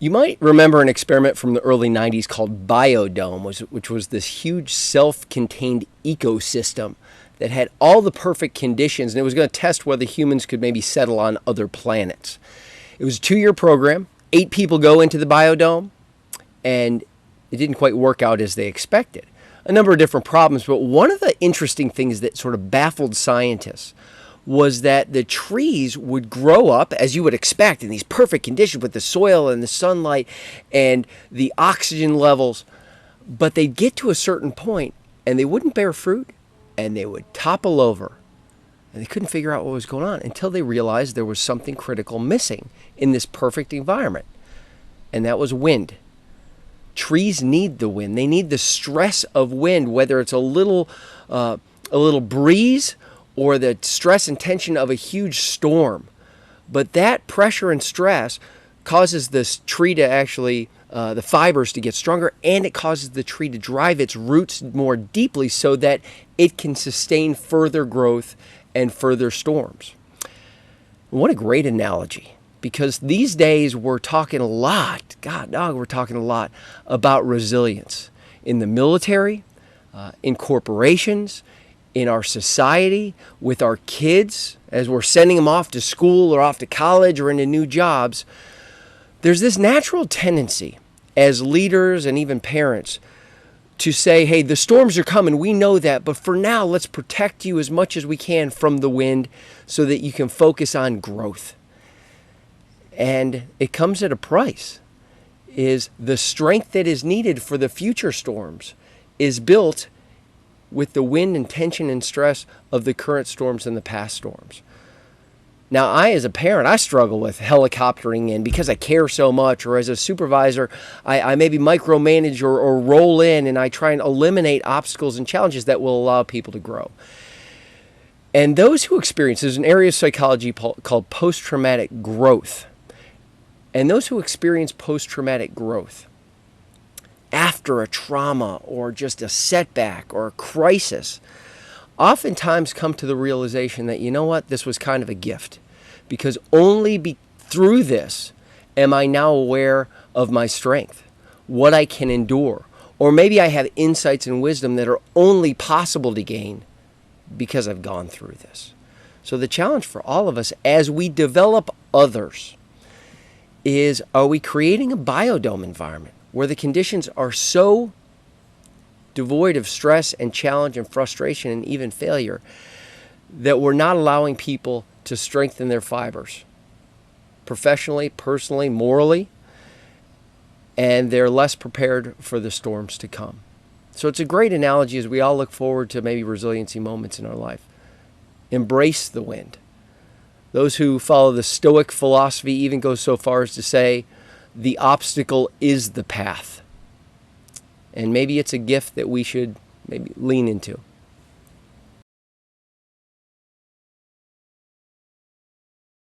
You might remember an experiment from the early 90s called Biodome, which was this huge self-contained ecosystem that had all the perfect conditions, and it was going to test whether humans could maybe settle on other planets. It was a 2-year program. 8 people go into the Biodome, and it didn't quite work out as they expected. A number of different problems, but one of the interesting things that sort of baffled scientists was that the trees would grow up, as you would expect, in these perfect conditions with the soil and the sunlight and the oxygen levels, but they'd get to a certain point and they wouldn't bear fruit and they would topple over. And they couldn't figure out what was going on until they realized there was something critical missing in this perfect environment, and that was wind. Trees need the wind. They need the stress of wind, whether it's a little breeze or the stress and tension of a huge storm. But that pressure and stress causes this tree to actually, the fibers to get stronger, and it causes the tree to drive its roots more deeply so that it can sustain further growth and further storms. What a great analogy. Because these days we're talking a lot, we're talking a lot about resilience in the military, in corporations, in our society, with our kids, as we're sending them off to school or off to college or into new jobs. There's this natural tendency as leaders and even parents to say, hey, the storms are coming, we know that, but for now, let's protect you as much as we can from the wind so that you can focus on growth. And it comes at a price. Is the strength that is needed for the future storms is built with the wind and tension and stress of the current storms and the past storms. Now, I, as a parent, I struggle with helicoptering in because I care so much, or as a supervisor, I maybe micromanage or roll in and I try and eliminate obstacles and challenges that will allow people to grow. And those who experience, there's an area of psychology called post-traumatic growth. And those who experience post-traumatic growth after a trauma or just a setback or a crisis oftentimes come to the realization that, you know what, this was kind of a gift. Because only through this am I now aware of my strength, what I can endure. Or maybe I have insights and wisdom that are only possible to gain because I've gone through this. So the challenge for all of us as we develop others is, are we creating a biodome environment where the conditions are so devoid of stress and challenge and frustration and even failure that we're not allowing people to strengthen their fibers professionally, personally, morally, and they're less prepared for the storms to come. So it's a great analogy as we all look forward to maybe resiliency moments in our life. Embrace the wind. Those who follow the Stoic philosophy even go so far as to say, the obstacle is the path. And maybe it's a gift that we should maybe lean into.